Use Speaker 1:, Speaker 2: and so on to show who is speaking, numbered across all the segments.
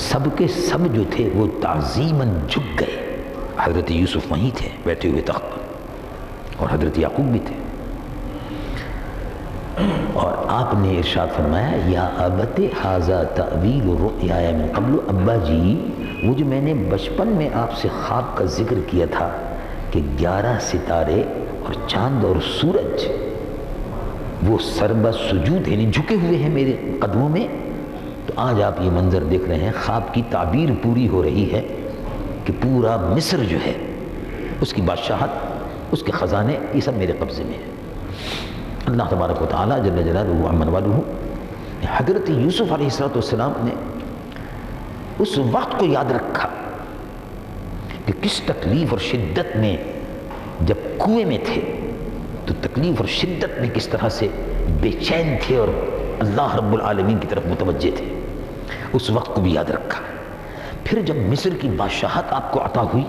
Speaker 1: سب کے سب جو تھے وہ تعظیماً جھک گئے. حضرت یوسف وہیں تھے بیٹھے ہوئے تخت پر، اور حضرت یعقوب بھی تھے. اور آپ نے ارشاد فرمایا یا ابت ھذا تأویل رؤیایا من قبل، ابا جی وہ جو میں نے بچپن میں آپ سے خواب کا ذکر کیا تھا کہ 11 ستارے اور چاند اور سورج وہ سربہ سجود یعنی جھکے ہوئے ہیں میرے قدموں میں، تو آج آپ یہ منظر دیکھ رہے ہیں. خواب کی تعبیر پوری ہو رہی ہے کہ پورا مصر جو ہے اس کی بادشاہت، اس کے خزانے، یہ سب میرے قبضے میں ہے. اللہ تبارک و تعالیٰ جل جلالہ عمن والہ حضرت یوسف علیہ السلام نے اس وقت کو یاد رکھا کہ کس تکلیف اور شدت میں جب کنویں میں تھے تو تکلیف اور شدت میں کس طرح سے بے چین تھے اور اللہ رب العالمین کی طرف متوجہ تھے. اس وقت کو بھی یاد رکھا. پھر جب مصر کی بادشاہت آپ کو عطا ہوئی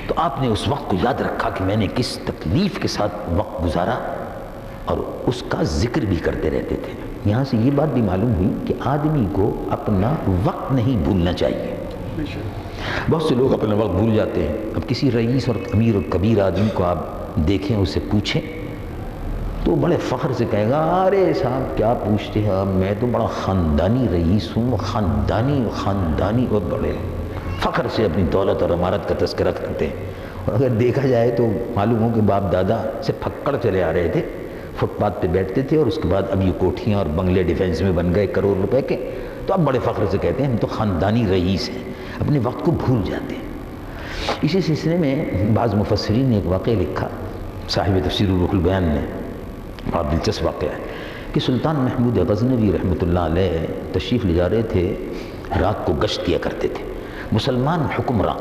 Speaker 1: تو آپ نے اس وقت کو یاد رکھا کہ میں نے کس تکلیف کے ساتھ وقت گزارا، اور اس کا ذکر بھی کرتے رہتے تھے. یہاں سے یہ بات بھی معلوم ہوئی کہ آدمی کو اپنا وقت نہیں بھولنا چاہیے. بہت سے لوگ اپنا وقت بھول جاتے ہیں. اب کسی رئیس اور امیر اور کبیر آدمی کو آپ دیکھیں، اسے پوچھیں تو بڑے فخر سے کہے گا ارے صاحب کیا پوچھتے ہیں، میں تو بڑا خاندانی رئیس ہوں، خاندانی اور بڑے فخر سے اپنی دولت اور عمارت کا تذکرہ کرتے ہیں. اور اگر دیکھا جائے تو معلوم ہو کہ باپ دادا سے پھکڑ چلے آ رہے تھے، فٹ پاتھ پہ بیٹھتے تھے، اور اس کے بعد اب یہ کوٹھیاں اور بنگلے ڈیفینس میں بن گئے کروڑ روپے کے، تو اب بڑے فخر سے کہتے ہیں ہم تو خاندانی رئیس ہیں. اپنے وقت کو بھول جاتے ہیں. اسی سلسلے میں بعض مفسرین نے ایک واقعہ لکھا، صاحب تفسیر روح البیان نے، بہت دلچسپ واقعہ ہے کہ سلطان محمود غزنوی رحمۃ اللہ علیہ تشریف لے جا رہے تھے، رات کو گشت کیا کرتے تھے. مسلمان حکمراں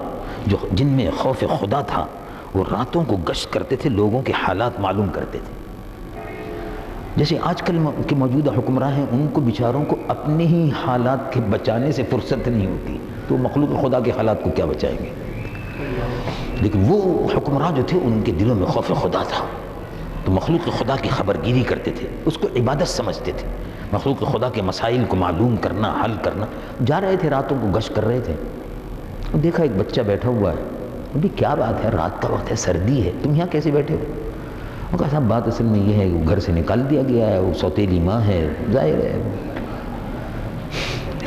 Speaker 1: جن میں خوف خدا تھا وہ راتوں کو گشت کرتے تھے، لوگوں کے حالات معلوم کرتے تھے. جیسے آج کل کے موجودہ حکمراں ہیں، ان کو بیچاروں کو اپنے ہی حالات کے بچانے سے فرصت نہیں ہوتی، تو مخلوق خدا کے حالات کو کیا بچائیں گے. لیکن وہ حکمراں جو تھے ان کے دلوں میں خوف خدا تھا، تو مخلوق خدا کی خبرگیری کرتے تھے، اس کو عبادت سمجھتے تھے. مخلوق خدا کے مسائل کو معلوم کرنا، حل کرنا. جا رہے تھے راتوں کو گشت کر رہے تھے، دیکھا ایک بچہ بیٹھا ہوا ہے. ابھی کیا بات ہے، رات کا وقت ہے، سردی ہے، تم یہاں کیسے بیٹھے ہو؟ وہ کہا صاحب بات اصل میں یہ ہے کہ وہ گھر سے نکال دیا گیا ہے، وہ سوتیلی ماں ہے، ظاہر ہے.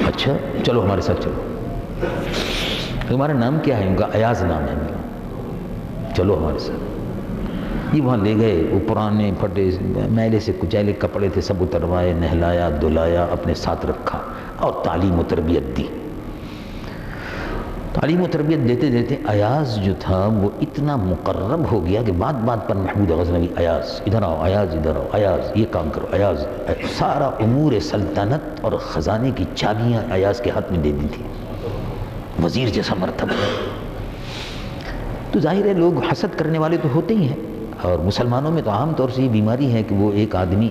Speaker 1: اچھا چلو ہمارے ساتھ چلو. تمہارا نام کیا ہے؟ ان کا ایاز نام ہے میرا. چلو ہمارے ساتھ. یہ وہاں لے گئے، وہ پرانے پھٹے میلے سے کچیلے کپڑے تھے، سب اتروائے، نہلایا دھلایا، اپنے ساتھ رکھا اور تعلیم و تربیت دی. تعلیم و تربیت دیتے دیتے ایاز جو تھا وہ اتنا مقرب ہو گیا کہ بات بات پر محمود غزنوی ایاز ادھر آؤ، ایاز ادھر آؤ، ایاز یہ کام کرو، ایاز. سارا امور سلطنت اور خزانے کی چابیاں ایاز کے ہاتھ میں دے دی تھی. وزیر جیسا مرتبہ. تو ظاہر ہے لوگ حسد کرنے والے تو ہوتے ہی ہیں، اور مسلمانوں میں تو عام طور سے یہ بیماری ہے کہ وہ ایک آدمی،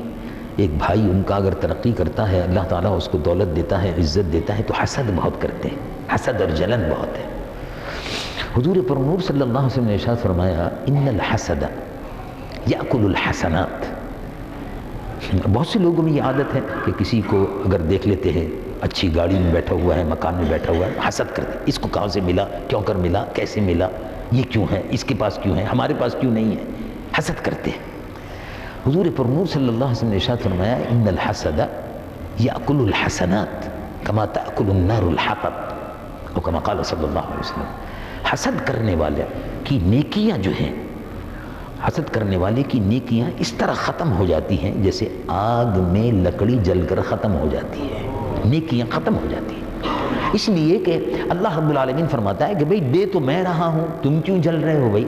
Speaker 1: ایک بھائی ان کا اگر ترقی کرتا ہے، اللہ تعالیٰ اس کو دولت دیتا ہے، عزت دیتا ہے، تو حسد بہت کرتے ہیں. حسد اور جلن بہت ہے. حضور پر نور صلی اللہ علیہ وسلم نے ارشاد فرمایا ان الحسد یاکل الحسنات. بہت سے لوگوں میں یہ عادت ہے کہ کسی کو اگر دیکھ لیتے ہیں اچھی گاڑی میں بیٹھا ہوا ہے، مکان میں بیٹھا ہوا ہے، حسد کرتے ہیں. اس کو کہاں سے ملا، کیوں کر ملا، کیسے ملا، یہ کیوں ہے، اس کے پاس کیوں ہے، ہمارے پاس کیوں نہیں ہے. حسد کرتے ہیں. حضور پر نور صلی اللہ علیہ وسلم نے ارشاد فرمایا ان الحسد یاکل الحسنات کما تاکل النار الحطب، اور کما قال صلی اللہ علیہ وسلم. حسد کرنے والے کی نیکیاں جو ہیں، حسد کرنے والے کی نیکیاں اس طرح ختم ہو جاتی ہیں جیسے آگ میں لکڑی جل کر ختم ہو جاتی ہے، نیکیاں ختم ہو جاتی ہیں. اس لیے کہ اللہ رب العالمین فرماتا ہے کہ بھئی دے تو میں رہا ہوں، تم کیوں جل رہے ہو؟ بھئی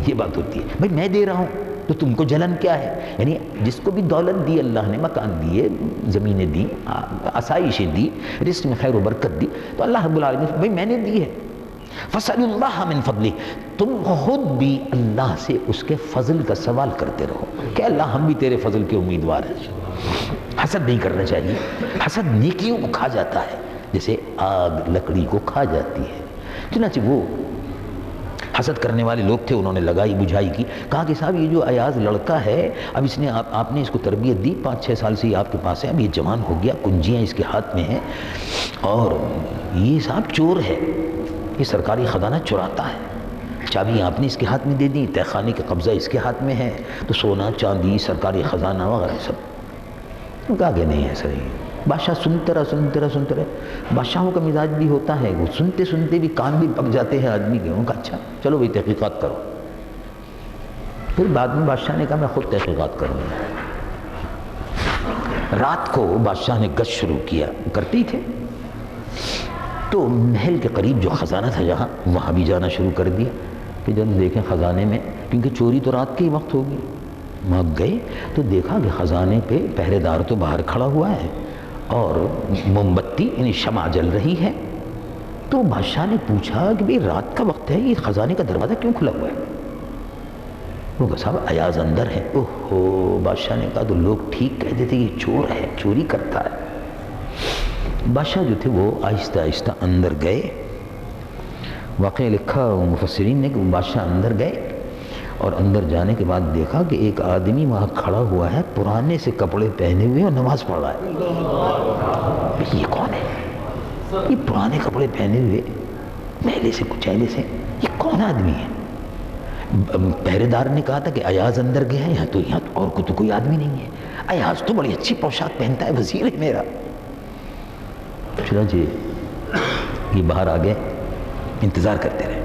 Speaker 1: یہ بات ہوتی ہے. بھئی میں دے رہا ہوں تو تم کو جلن کیا ہے؟ یعنی جس کو بھی دولت دی اللہ نے، مکان دیے، زمینیں دی، آسائشیں دی، رزق میں خیر و برکت دی، تو اللہ رب العالمین بھئی میں نے دی ہے. فَاسْأَلُوا اللَّهَ مِنْ فَضْلِهِ، تم خود بھی اللہ سے اس کے فضل کا سوال کرتے رہو کہ اللہ ہم بھی تیرے فضل کے امیدوار ہیں. حسد نہیں کرنا چاہیے. حسد نیکیوں کو کھا جاتا ہے جیسے آگ لکڑی کو کھا جاتی ہے. چنانچہ وہ حسد کرنے والے لوگ تھے، انہوں نے لگائی بجھائی کی، کہا کہ صاحب یہ جو ایاز لڑکا ہے، اب اس نے آپ نے اس کو تربیت دی، 5-6 سال سے یہ آپ کے پاس ہے، اب یہ جوان ہو گیا، کنجیاں اس کے ہاتھ میں ہیں، اور یہ صاحب چور ہے، یہ سرکاری خزانہ چراتا ہے، چابی آپ نے اس کے ہاتھ میں دے دی، تہ خانے کا قبضہ اس کے ہاتھ میں ہے، تو سونا چاندی سرکاری خزانہ وغیرہ سب۔ کہا کہ نہیں ایسا نہیں۔ بادشاہ سنتے رہے، بادشاہوں کا مزاج بھی ہوتا ہے، وہ سنتے سنتے بھی کان بھی پک جاتے ہیں آدمی کے، ان کا اچھا چلو بھائی تحقیقات کرو۔ پھر بعد میں بادشاہ نے کہا میں خود تحقیقات کروں گا۔ رات کو بادشاہ نے گشت شروع کیا، کرتے ہی تھے، تو محل کے قریب جو خزانہ تھا جہاں، وہاں بھی جانا شروع کر دیا کہ جب دیکھیں خزانے میں، کیونکہ چوری تو رات کے ہی وقت ہوگی، وہاں گئے تو دیکھا کہ خزانے پہ پہرے دار تو باہر کھڑا ہوا ہے اور موم بتی یعنی شمع جل رہی ہے۔ تو بادشاہ نے پوچھا کہ بھئی رات کا وقت ہے، یہ خزانے کا دروازہ کیوں کھلا ہوا ہے؟ وہ کہا صاحب ایاز اندر ہے۔ اوہو، بادشاہ نے کہا تو لوگ ٹھیک کہتے تھے یہ چور ہے، چوری کرتا ہے۔ بادشاہ جو تھے وہ آہستہ آہستہ اندر گئے۔ واقعہ لکھا مفسرین نے کہ وہ بادشاہ اندر گئے اور اندر جانے کے بعد دیکھا کہ ایک آدمی وہاں کھڑا ہوا ہے، پرانے سے کپڑے پہنے ہوئے اور نماز پڑھ رہا ہے۔ یہ کون ہے؟ یہ پرانے کپڑے پہنے ہوئے، میلے سے کچیلے سے، یہ کون آدمی ہے؟ پہرے دار نے کہا تھا کہ ایاز اندر گیا ہے، یہاں اور تو کوئی آدمی نہیں ہے، ایاز تو بڑی اچھی پوشاک پہنتا ہے، وزیر ہے میرا۔ چنانچہ یہ باہر آ گئے، انتظار کرتے رہے۔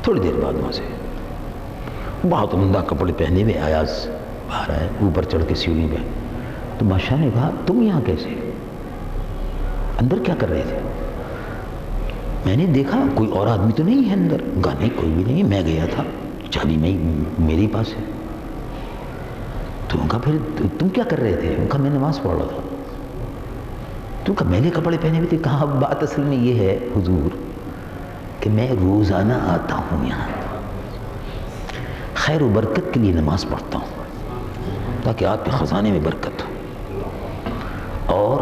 Speaker 1: تھوڑی دیر بعد وہاں سے بہت عمدہ کپڑے پہنے ہوئے ایاز باہر آئے، اوپر چڑھ کے سیڑھی پہ۔ تو بادشاہ نے کہا تم یہاں کیسے، اندر کیا کر رہے تھے؟ میں نے دیکھا کوئی اور آدمی تو نہیں ہے اندر۔ کہا نہیں کوئی بھی نہیں ہے، میں گیا تھا، چابی میرے پاس ہے۔ تو کہا پھر تم کیا کر رہے تھے؟ کہا میں نماز پڑھ رہا تھا۔ تو کہا میلے کپڑے پہنے ہوئے تھے؟ کہا بات اصل میں یہ ہے حضور کہ میں روزانہ آتا ہوں یہاں، خیر و برکت کے لیے نماز پڑھتا ہوں تاکہ آپ کے خزانے میں برکت ہو، اور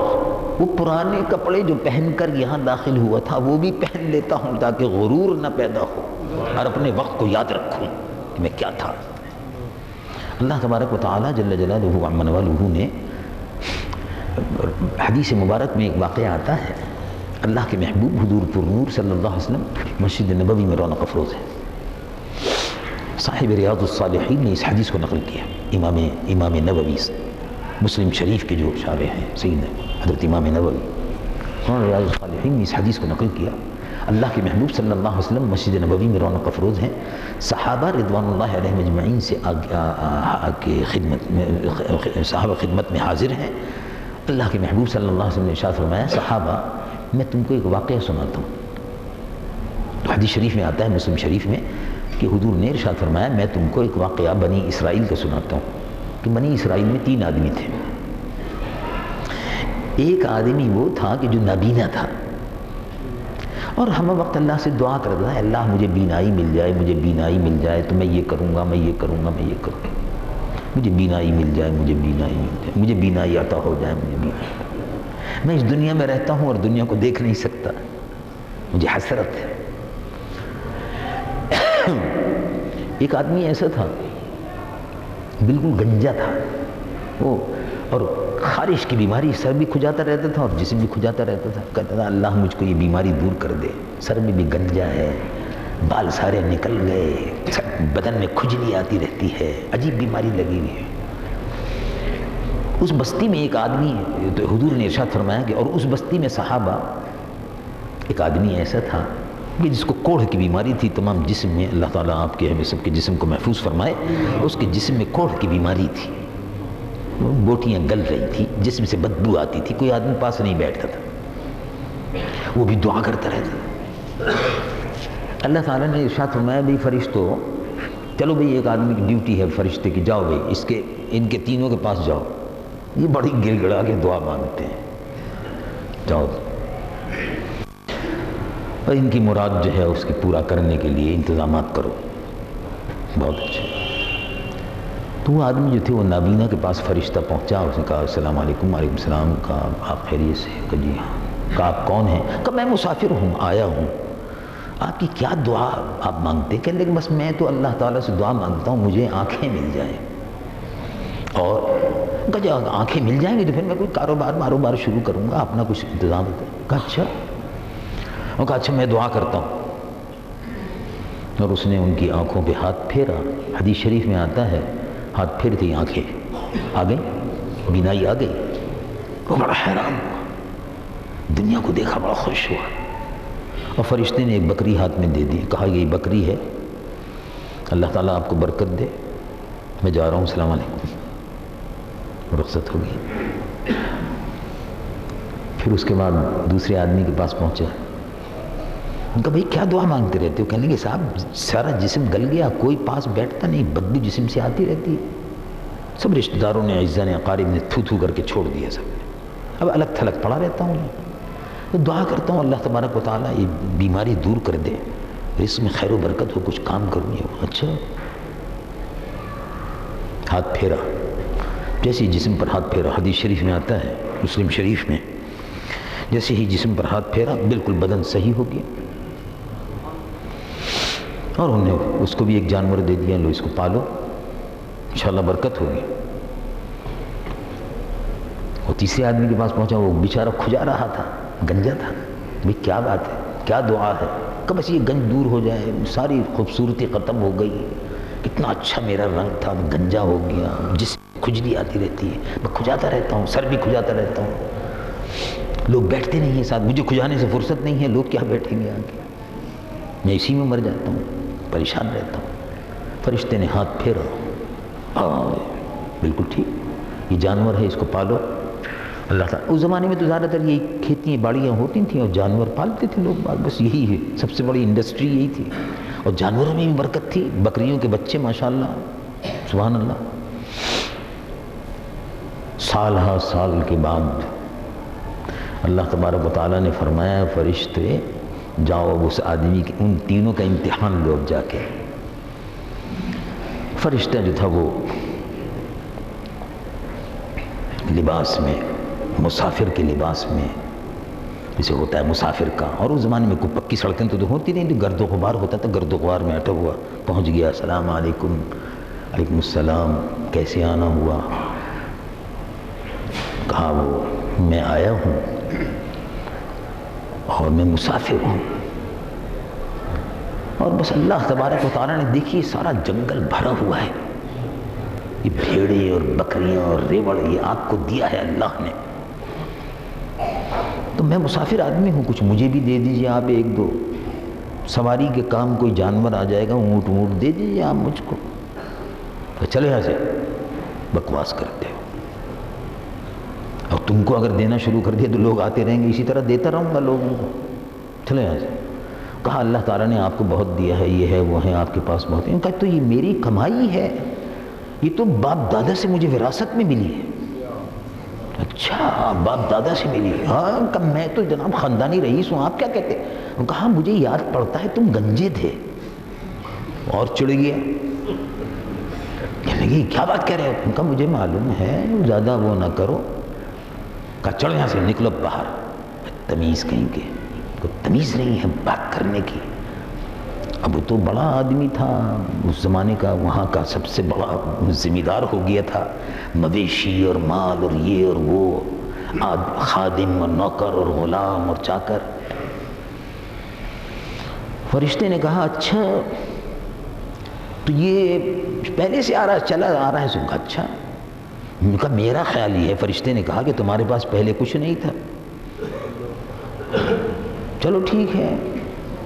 Speaker 1: وہ پرانے کپڑے جو پہن کر یہاں داخل ہوا تھا وہ بھی پہن لیتا ہوں تاکہ غرور نہ پیدا ہو اور اپنے وقت کو یاد رکھوں کہ میں کیا تھا۔ اللہ تبارک و تعالیٰ جل جلالہ عمن والہ نے حدیث مبارک میں ایک واقعہ آتا ہے، اللہ کے محبوب حضور پر نور صلی اللہ علیہ وسلم مسجد نبوی میں رونق افروز ہے۔ صاحب ریاض الصالحین نے اس حدیث کو نقل کیا، امام نووی سے، مسلم شریف کے جو شارح ہیں سید حضرت امام نووی، انہوں نے ریاض الصالحین میں اس حدیث کو نقل کیا۔ اللہ کے محبوب صلی اللہ علیہ وسلم مسجد نبوی میں رونق افروز ہیں، صحابہ رضوان اللہ علیہ مجمعین سے صحابہ خدمت میں حاضر ہیں۔ اللہ کے محبوب صلی اللہ علیہ وسلم نے ارشاد فرمایا صحابہ میں تم کو ایک واقعہ سناتا ہوں۔ حدیث شریف میں آتا ہے مسلم شریف میں کہ حضور نے ارشاد فرمایا میں تم کو ایک واقعہ بنی اسرائیل کا سناتا ہوں کہ بنی اسرائیل میں 3 آدمی تھے۔ ایک آدمی وہ تھا کہ جو نابینا تھا اور ہم وقت اللہ سے دعا کرتا ہے اللہ مجھے بینائی مل جائے، مجھے بینائی مل جائے تو میں یہ کروں گا، میں یہ کروں گا، میں یہ کروں گا، مجھے بینائی مل جائے، مجھے بینائی مل جائے، مجھے بینائی عطا ہو جائے، مجھے بینائی۔ میں اس دنیا میں رہتا ہوں اور دنیا کو دیکھ نہیں سکتا، مجھے حسرت ہے۔ ایک آدمی ایسا تھا بالکل گنجا تھا وہ، اور خارش کی بیماری، سر بھی کھجاتا رہتا تھا اور جسم بھی کھجاتا رہتا تھا۔ کہتا تھا اللہ مجھ کو یہ بیماری دور کر دے، سر میں بھی گنجا ہے، بال سارے نکل گئے، بدن میں کھجلی آتی رہتی ہے، عجیب بیماری لگی ہوئی ہے۔ اس بستی میں ایک آدمی، تو حضور نے ارشاد فرمایا کہ اور اس بستی میں صحابہ، ایک آدمی ایسا تھا کہ جس کو کوڑھ کی بیماری تھی، تمام جسم میں، اللہ تعالیٰ آپ کے ہمیں سب کے جسم کو محفوظ فرمائے، اس کے جسم میں کوڑھ کی بیماری تھی، بوٹیاں گل رہی تھی، جسم سے بدبو آتی تھی، کوئی آدمی پاس نہیں بیٹھتا تھا، وہ بھی دعا کرتا رہتا تھا۔ اللہ تعالیٰ نے ارشاد فرمایا بھئی فرشتوں چلو بھئی ایک آدمی کی ڈیوٹی ہے فرشتے کی، جاؤ بھئی ان کے تینوں کے پاس جاؤ، یہ بڑی گر گڑا کے دعا مانگتے ہیں، جاؤ اور ان کی مراد جو ہے اس کی پورا کرنے کے لیے انتظامات کرو۔ بہت اچھا۔ تو وہ آدمی جو تھے وہ نابینا کے پاس فرشتہ پہنچا، اس نے کہا السلام علیکم۔ وعلیکم السلام۔ کہا آپ خیریت سے؟ کہا جی ہاں۔ کہا آپ کون ہیں؟ کہا میں مسافر ہوں، آیا ہوں آپ کی کیا دعا آپ مانگتے؟ کہنے لگے بس میں تو اللہ تعالیٰ سے دعا مانگتا ہوں مجھے آنکھیں مل جائیں، اور جب آنکھیں مل جائیں گی تو پھر میں کوئی کاروبار شروع کروں گا، اپنا کچھ انتظام ہوتا ہے۔ کہا اچھا، اور کہا اچھا میں دعا کرتا ہوں، اور اس نے ان کی آنکھوں پہ ہاتھ پھیرا۔ حدیث شریف میں آتا ہے ہاتھ پھیرتی آنکھیں آ گئی، بینائی آ گئی۔ وہ بڑا حیران ہوا، دنیا کو دیکھا، بڑا خوش ہوا، اور فرشتے نے ایک بکری ہاتھ میں دے دی، کہا یہ بکری ہے، اللہ تعالیٰ آپ کو برکت دے، میں جا رہا ہوں، السلام علیکم۔ رخصت ہو گئی۔ پھر اس کے بعد دوسرے آدمی کے پاس پہنچا، کہا بھائی کیا دعا مانگتے رہتے ہو؟ کہنے لگے صاحب سارا جسم گل گیا، کوئی پاس بیٹھتا نہیں، بدبو جسم سے آتی رہتی ہے، سب رشتہ داروں نے، اعزاء نے، اقارب نے تھو تھو کر کے چھوڑ دیا سب نے، اب الگ تھلگ پڑا رہتا ہوں، تو دعا کرتا ہوں اللہ تبارک و تعالیٰ یہ بیماری دور کر دے، رزق میں خیر و برکت ہو، کچھ کام کروں۔ یہ اچھا، ہاتھ پھیرا، جیسے ہی جسم پر ہاتھ پھیرا، حدیث شریف میں آتا ہے مسلم شریف میں، جیسے ہی جسم پر ہاتھ پھیرا بالکل بدن صحیح ہو گیا، اور انہوں نے اس کو بھی ایک جانور دے دیا، لو اس کو پالو، انشاءاللہ برکت ہوگی۔ وہ تیسرے آدمی کے پاس پہنچا، وہ بیچارہ کھجا رہا تھا، گنجا تھا، بھئی کیا بات ہے، کیا دعا ہے؟ کہ بس یہ گنج دور ہو جائے، ساری خوبصورتی ختم ہو گئی، کتنا اچھا میرا رنگ تھا، گنجا ہو گیا، جس کھجلی آتی رہتی ہے، میں کھجاتا رہتا ہوں، سر بھی کھجاتا رہتا ہوں، لوگ بیٹھتے نہیں ہیں ساتھ، مجھے کھجانے سے فرصت نہیں ہے، لوگ کیا بیٹھیں گے آگے، میں اسی میں مر جاتا ہوں، پریشان رہتا ہوں۔ فرشتے نے ہاتھ پھیرا، بالکل ٹھیک، یہ جانور ہے، اس کو پالو، اللہ تعالیٰ۔ اس زمانے میں تو زیادہ تر یہ کھیتیاں باڑیاں ہوتی تھیں اور جانور پالتے تھے لوگ، بس یہی ہے، سب سے بڑی انڈسٹری یہی تھی، اور جانوروں میں بھی برکت تھی، بکریوں کے بچے ماشاءاللہ، سبحان اللہ۔ سال ہا سال کے بعد اللہ تبارک و تعالیٰ نے فرمایا فرشتے جاؤ اب اس آدمی کے، ان تینوں کا امتحان لو اب جا کے۔ فرشتہ جو تھا وہ لباس میں، مسافر کے لباس میں، جسے ہوتا ہے مسافر کا، اور اس زمانے میں کوئی پکی سڑکیں تو ہوتی نہیں، تو گرد و غبار ہوتا تھا، گرد و غبار میں اٹا ہوا پہنچ گیا، السلام علیکم، علیکم السلام، کیسے آنا ہوا؟ کہا وہ میں آیا ہوں اور میں مسافر ہوں، اور بس اللہ تبارک و تعالیٰ نے دیکھی سارا جنگل بھرا ہوا ہے، یہ بھیڑیں اور بکریاں اور ریوڑ یہ آپ کو دیا ہے اللہ نے، تو میں مسافر آدمی ہوں، کچھ مجھے بھی دے دیجئے آپ، ایک دو سواری کے کام کوئی جانور آ جائے گا، اونٹ وونٹ دے دیجئے آپ مجھ کو۔ تو چلے یہاں سے، بکواس کرتے ہو، اور تم کو اگر دینا شروع کر دیا تو لوگ آتے رہیں گے، اسی طرح دیتا رہوں گا لوگوں کو، چلے یہاں سے۔ کہا اللہ تعالیٰ نے آپ کو بہت دیا ہے، یہ ہے وہ ہے، آپ کے پاس بہت ہے۔ کہا تو یہ میری کمائی ہے، یہ تو باپ دادا سے مجھے وراثت میں ملی ہے۔ اچھا باپ دادا سے ملی ہے؟ ہاں، کہ میں تو جناب خاندانی رئیس ہوں، آپ کیا کہتے ہیں؟ کہا مجھے یاد پڑتا ہے تم گنجے تھے، اور چڑھ گیا، کہنے لگی کیا بات کہہ رہے ہو؟ کہا مجھے معلوم ہے، زیادہ وہ نہ کرو۔ کہا چلو یہاں سے، نکلو باہر، تمیز کہیں کے، کوئی تمیز نہیں ہے بات کرنے کی۔ اب وہ تو بڑا آدمی تھا اس زمانے کا، وہاں کا سب سے بڑا ذمہ دار ہو گیا تھا، مویشی اور مال اور یہ اور وہ، خادم اور نوکر اور غلام اور چاکر۔ فرشتے نے کہا اچھا تو یہ پہلے سے آ رہا ہے، چلا آ رہا ہے؟ سن کہا اچھا۔ ان کا میرا خیال یہ ہے، فرشتے نے کہا کہ تمہارے پاس پہلے کچھ نہیں تھا، چلو ٹھیک ہے،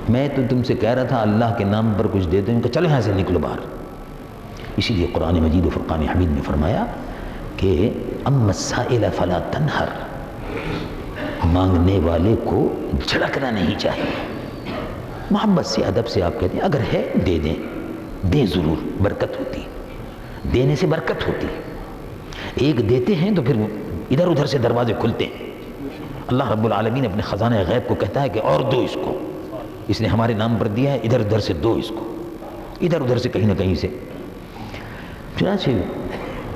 Speaker 1: میں تو تم سے کہہ رہا تھا اللہ کے نام پر کچھ دے دو، ان کا چلو یہاں سے نکلو باہر۔ اسی لیے قرآن مجید و فرقان حمید میں فرمایا کہ اما السائل فلا تنہر، مانگنے والے کو جھڑکنا نہیں چاہیے، محبت سے ادب سے آپ کہتے ہیں اگر ہے دے دیں، دیں ضرور، برکت ہوتی، دینے سے برکت ہوتی۔ ایک دیتے ہیں تو پھر ادھر ادھر سے دروازے کھلتے ہیں، اللہ رب العالمین اپنے خزانہ غیب کو کہتا ہے کہ اور دو اس کو، اس نے ہمارے نام پر دیا ہے، ادھر ادھر سے دو اس کو، ادھر ادھر سے کہیں نہ کہیں سے۔ چنانچہ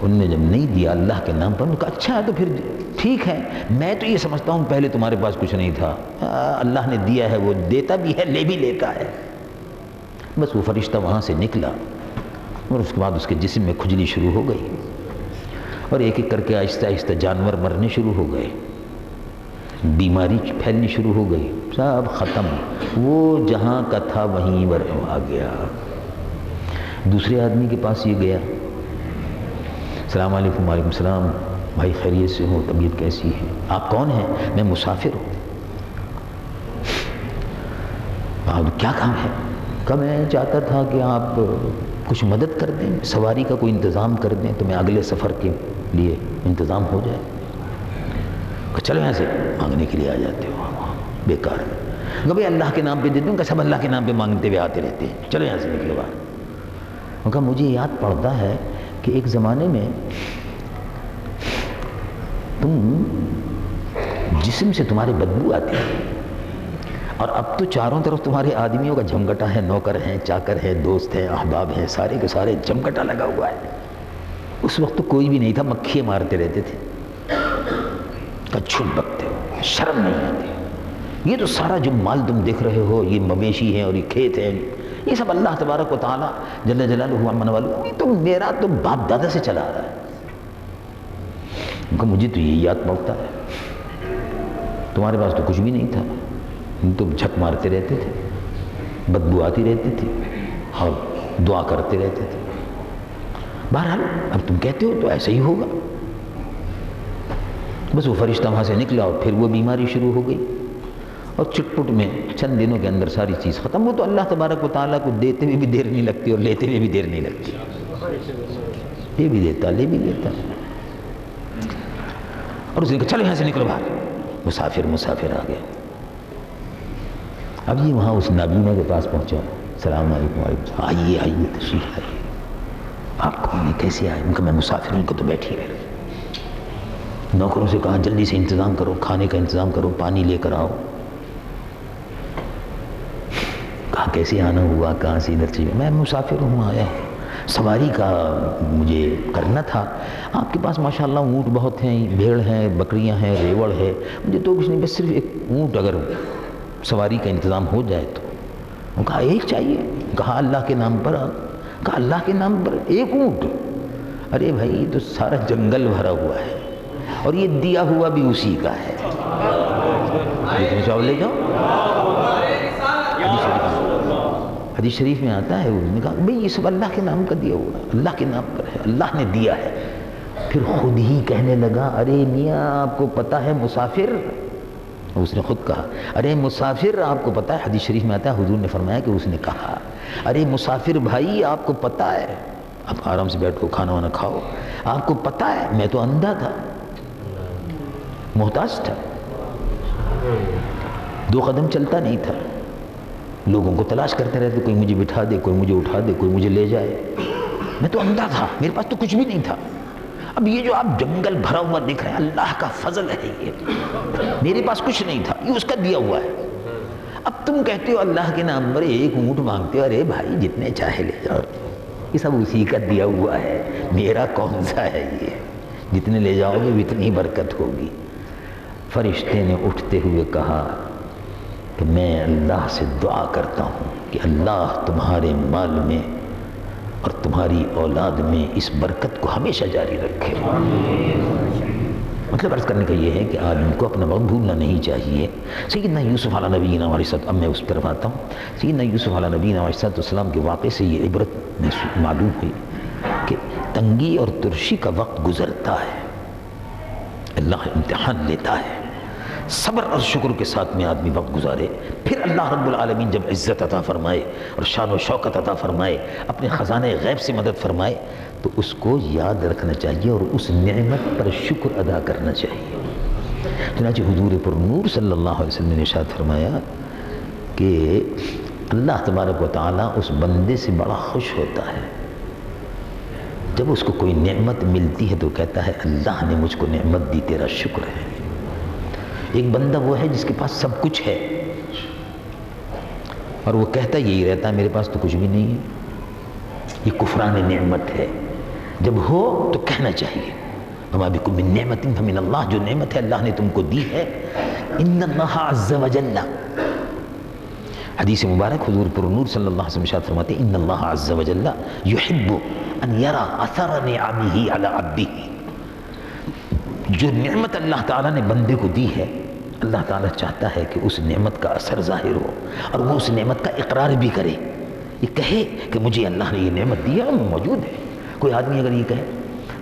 Speaker 1: ان نے جب نہیں دیا اللہ کے نام پر، ان کا اچھا ہے تو پھر ٹھیک ہے، میں تو یہ سمجھتا ہوں پہلے تمہارے پاس کچھ نہیں تھا، اللہ نے دیا ہے، وہ دیتا بھی ہے، لے بھی لیتا ہے۔ بس وہ فرشتہ وہاں سے نکلا اور اس کے بعد اس کے جسم میں کھجلی شروع ہو گئی، اور ایک ایک کر کے آہستہ آہستہ جانور مرنے شروع ہو گئے، بیماری پھیلنی شروع ہو گئی، سب ختم۔ وہ جہاں کا تھا وہیں پر آ گیا۔ دوسرے آدمی کے پاس یہ گیا، السلام علیکم۔ وعلیکم السلام، بھائی خیریت سے ہو؟ طبیعت کیسی ہے؟ آپ کون ہیں؟ میں مسافر ہوں۔ آپ کیا کام ہے؟ کہ میں چاہتا تھا کہ آپ کچھ مدد کر دیں، سواری کا کوئی انتظام کر دیں تو میں اگلے سفر کے لیے انتظام ہو جائے۔ کہ چلو یہاں سے مانگنے کے لیے آ جاتے ہو، بیکار۔ کہ بھئی اللہ کے نام پہ دیتے ہوں، کہ سب اللہ کے نام پہ مانگتے ہوئے آتے رہتے ہیں، چلو یہاں سے نکلو باہر۔ کہا مجھے یاد پڑتا ہے کہ ایک زمانے میں تم جسم سے تمہارے بدبو آتی ہے، اور اب تو چاروں طرف تمہارے آدمیوں کا جھمگٹا ہے، نوکر ہیں، چاکر ہیں، دوست ہیں، احباب ہیں، سارے کے سارے جھمگٹا لگا ہوا ہے۔ اس وقت تو کوئی بھی نہیں تھا، مکھیاں مارتے رہتے تھے۔ کچھل بکتے ہو، شرم نہیں آتی؟ یہ تو سارا جو مال تم دیکھ رہے ہو، یہ مویشی ہیں اور یہ کھیت ہیں، یہ سب اللہ تبارک و تعالیٰ جل جلالہ عمن والو، یہ تو میرا تو باپ دادا سے چلا آ رہا ہے۔ مجھے تو یہ یاد پڑتا ہے، تمہارے پاس تو کچھ بھی نہیں تھا، تم جھک مارتے رہتے تھے، بدبو آتی رہتی تھی اور دعا کرتے رہتے تھے۔ بہرحال اب تم کہتے ہو تو ایسا ہی ہوگا۔ بس وہ فرشتہ وہاں سے نکلا اور پھر وہ بیماری شروع ہو گئی، اور چٹ پٹ میں چند دنوں کے اندر ساری چیز ختم۔ وہ تو اللہ تبارک و تعالیٰ کو دیتے ہوئے بھی دیر نہیں لگتی اور لیتے ہوئے بھی دیر نہیں لگتی، یہ بھی دیتا لے بھی لیتا۔ اور اس نے کہا چلو یہاں سے نکلو باہر، مسافر آ گیا۔ اب یہ وہاں اس نابینا کے پاس پہنچا، السلام علیکم۔ وعلیکم السلام، آئیے تشریف لائیے۔ آپ کون ہیں؟ کیسے آئے؟ ان کا میں مسافر ہوں۔ تو بیٹھیے رہے۔ نوکروں سے کہا جلدی سے انتظام کرو، کھانے کا انتظام کرو، پانی لے کر آؤ۔ کہا کیسے آنا ہوا، کہاں سے ادھر چاہیے؟ میں مسافر ہوں، آیا ہوں، سواری کا مجھے کرنا تھا۔ آپ کے پاس ماشاءاللہ اونٹ بہت ہیں، بھیڑ ہیں، بکریاں ہیں، ریوڑ ہے، مجھے تو کچھ نہیں، بس صرف ایک اونٹ اگر سواری کا انتظام ہو جائے تو۔ وہ کہا ایک چاہیے؟ کہا اللہ کے نام پر۔ کہا اللہ کے نام پر ایک اونٹ؟ ارے بھائی تو سارا جنگل بھرا ہوا ہے، اور یہ دیا ہوا بھی اسی کا ہے، جتنے چاہو لے جاؤ۔ حدیث شریف میں آتا ہے، انہوں نے کہا بھئی یہ سب اللہ کے نام کا دیا ہوا ہے، اللہ کے نام پر ہے، اللہ نے دیا ہے۔ پھر خود ہی کہنے لگا ارے میاں آپ کو پتہ ہے مسافر، اس نے خود کہا ارے مسافر آپ کو پتہ ہے، حدیث شریف میں آتا ہے حضور نے فرمایا کہ اس نے کہا ارے مسافر بھائی آپ کو پتہ ہے، آپ آرام سے بیٹھو کھانا وانا کھاؤ، آپ کو پتہ ہے میں تو اندھا تھا، محتاج تھا، 2 قدم چلتا نہیں تھا، لوگوں کو تلاش کرتے رہتے، کوئی مجھے بٹھا دے، کوئی مجھے اٹھا دے، کوئی مجھے لے جائے، میں تو اندھا تھا، میرے پاس تو کچھ بھی نہیں تھا۔ اب یہ جو آپ جنگل بھرا ہوا دیکھ رہے ہیں اللہ کا فضل ہے، یہ میرے پاس کچھ نہیں تھا، یہ اس کا دیا ہوا ہے۔ اب تم کہتے ہو اللہ کے نام پر ایک اونٹ مانگتے ہو، ارے بھائی جتنے چاہے لے جاؤ، یہ سب اسی کا دیا ہوا ہے، میرا کون سا ہے؟ یہ جتنے لے جاؤ گے اتنی برکت ہوگی۔ فرشتے نے اٹھتے ہوئے کہا کہ میں اللہ سے دعا کرتا ہوں کہ اللہ تمہارے مال میں اور تمہاری اولاد میں اس برکت کو ہمیشہ جاری رکھے۔ مطلب عرض کرنے کا یہ ہے کہ آدمی کو اپنا وقت بھولنا نہیں چاہیے۔ سیدنا یوسف علیہ نبینا علیہ السلام، اب میں اس طرف آتا ہوں، سیدنا یوسف علیہ نبینا علیہ السلام کے واقعے سے یہ عبرت معلوم ہوئی کہ تنگی اور ترشی کا وقت گزرتا ہے، اللہ امتحان لیتا ہے، صبر اور شکر کے ساتھ میں آدمی وقت گزارے، پھر اللہ رب العالمین جب عزت عطا فرمائے اور شان و شوکت عطا فرمائے، اپنے خزانے غیب سے مدد فرمائے، تو اس کو یاد رکھنا چاہیے اور اس نعمت پر شکر ادا کرنا چاہیے۔ چنانچہ حضور پر نور صلی اللہ علیہ وسلم نے ارشاد فرمایا کہ اللہ تبارک و تعالیٰ اس بندے سے بڑا خوش ہوتا ہے جب اس کو کوئی نعمت ملتی ہے تو کہتا ہے اللہ نے مجھ کو نعمت دی، تیرا شکر ہے۔ ایک بندہ وہ ہے جس کے پاس سب کچھ ہے اور وہ کہتا یہی رہتا ہے میرے پاس تو کچھ بھی نہیں ہے، یہ کفران نعمت ہے۔ جب ہو تو کہنا چاہیے وما بکم من نعمت فمن اللہ، جو نعمت ہے اللہ نے تم کو دی ہے. ان اللہ عز وجل، حدیث مبارک حضور پر نور صلی اللہ علیہ وسلم ارشاد فرماتے ہیں ان اللہ عز وجل یحب ان یرا اثر نعمہ علی عبدہ. جو نعمت اللہ تعالیٰ نے بندے کو دی ہے، اللہ تعالیٰ چاہتا ہے کہ اس نعمت کا اثر ظاہر ہو اور وہ اس نعمت کا اقرار بھی کرے. یہ کہے کہ مجھے اللہ نے یہ نعمت دی ہے اور موجود ہے. کوئی آدمی اگر یہ کہے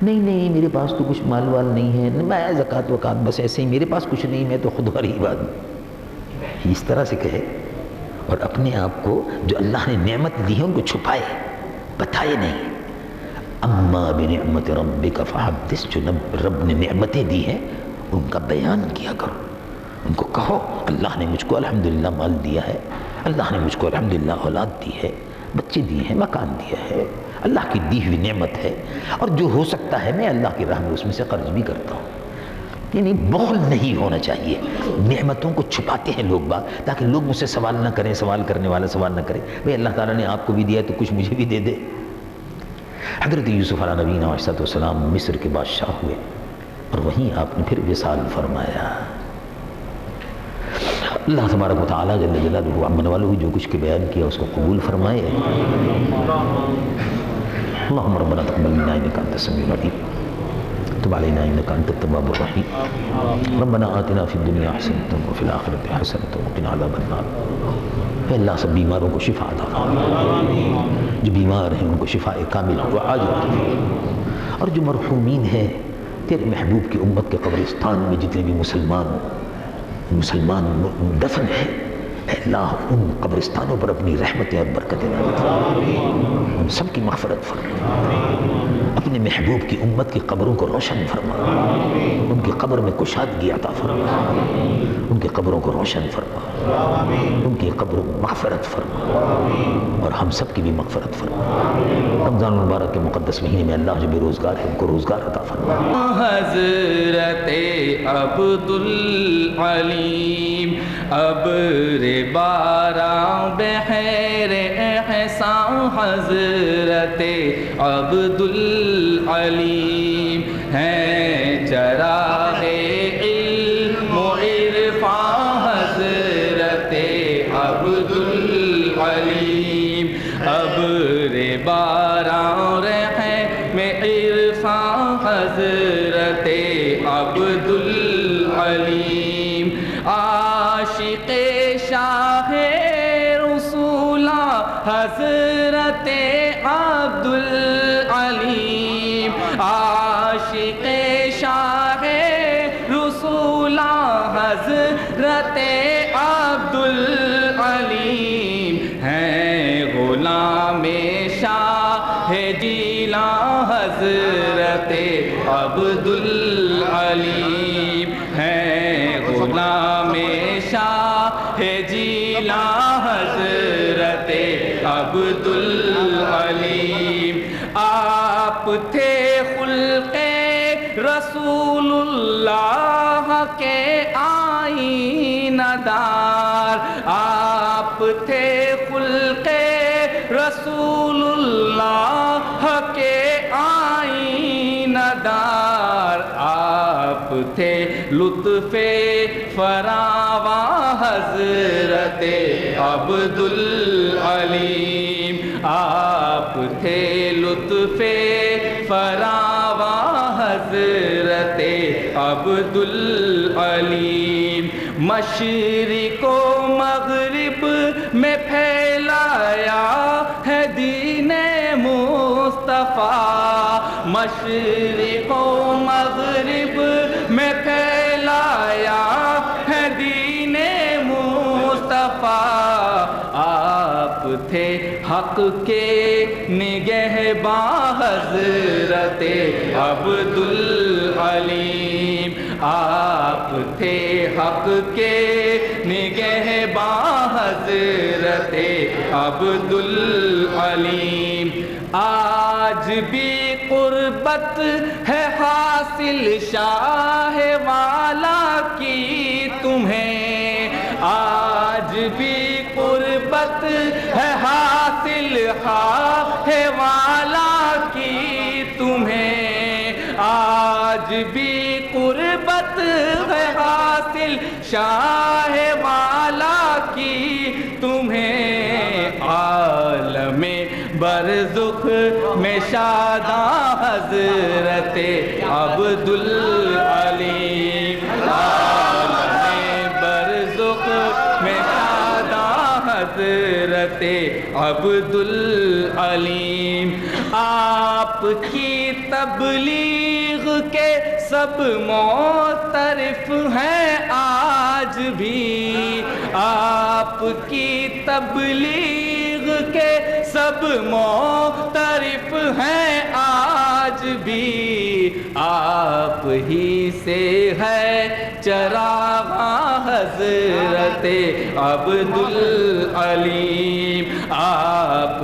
Speaker 1: نہیں میرے پاس تو کچھ مال وال نہیں ہے، میں زکوٰۃ وکات بس ایسے ہی، میرے پاس کچھ نہیں، میں تو خود غریب آدمی، اس طرح سے کہے اور اپنے آپ کو جو اللہ نے نعمت دی ہے ان کو چھپائے، بتائے نہیں. اما بنعمت ربک فحدث، جو رب نے نعمتیں دی ہیں ان کا بیان کیا کرو، ان کو کہو اللہ نے مجھ کو الحمدللہ مال دیا ہے، اللہ نے مجھ کو الحمدللہ اولاد دی ہے، بچے دیے ہیں، مکان دیا ہے، اللہ کی دی ہوئی نعمت ہے، اور جو ہو سکتا ہے میں اللہ کی راہ میں اس میں سے خرچ بھی کرتا ہوں. یعنی بخل نہیں ہونا چاہیے. نعمتوں کو چھپاتے ہیں لوگ بات تاکہ لوگ مجھ سے سوال نہ کریں، سوال کرنے والا سوال نہ کرے. بھئی اللہ تعالیٰ نے آپ کو بھی دیا ہے تو کچھ مجھے بھی دے دے. حضرت یوسف علیہ نبینا علیہ السلام مصر کے بادشاہ ہوئے اور وہیں آپ نے پھر وصال فرمایا. اللہ تبارک و تعالیٰ جل جلالہ عمن والہ جو کچھ کے بیان کیا اس کو قبول فرمائے. اللہم ربنا تقبل منا انک انت السمیع العلیم تب علینا انک انت التواب الرحیم ربنا آتنا فی الدنیا حسنۃ وفی الآخرۃ حسنۃ وقنا عذاب النار. اے اللہ سب بیماروں کو شفا عطا فرما، جو بیمار ہیں ان کو شفاء کامل و عاجل، اور جو مرحومین ہیں تیرے محبوب کی امت کے قبرستان میں جتنے بھی مسلمان دفن ہیں، اے اللہ ان قبرستانوں پر اپنی رحمتیں اور برکتیں نازل فرما، ان سب کی مغفرت فرما، اپنے محبوب کی امت کی قبروں کو روشن فرما، ان کی قبر میں کشادگی عطا فرما، ان کی قبروں کو روشن فرما، ان کی قبروں میں مغفرت فرما، اور ہم سب کی بھی مغفرت فرما. رمضان المبارک کے مقدس مہینے میں اللہ جو بے روزگار ہے ان کو روزگار عطا فرما.
Speaker 2: حضرت عبدالعلیم ابر باران بحر احسان، حضرت عبدالعلیم ہیں چراغ علم و عرفان، حضرت عبدالعلیم ابر باران رحم عرفان، حضرت عبدالعلیم عاشق شاہ رسولہ، حضرت عبدالعلیم عاشق شاہ رسولہ، حضرت عبدالعلیم ہیں غلام شاہ جیلاں، حضرت عبدالعلیم ہیں غلام شاہ جیلاں، حضرت عبدالعلیم. آپ تھے خلق رسول اللہ کے آئینہ دار، آپ تھے خلق رسول اللہ کے آئینہ دار، آپ تھے لطف فراواں، حضرت عبدالعلیم آپ تھے لطف فراواں، حضرت عبدالعلیم. مشرق و مغرب میں پھیلایا ہے دین مصطفیٰ، مشرق و مغرب میں پھیلایا ہے دین مصطفیٰ. آپ تھے حق کے نگہباں، حضرت عبدالعلیم آپ تھے حق کے نگہباں، حضرت عبدالعلیم. آج بھی قربت ہے حاصل شاہ والا کی تمہیں، آج بھی قربت ہے حاصل شاہ والا کی تمہیں. آج بھی قربت ہے حاصل شاہ والا کی تمہیں، عالم برزخ میں شاداں حضرت عبدالعلیم، عالم برزخ میں شاداں حضرت عبدالعلیم۔ آپ کی تبلیغ کے سب معترف ہیں آج بھی، آپ کی تبلیغ کے سب معترف ہیں آج بھی، آپ ہی سے ہے چراغ حضرت عبدالعلیم، آپ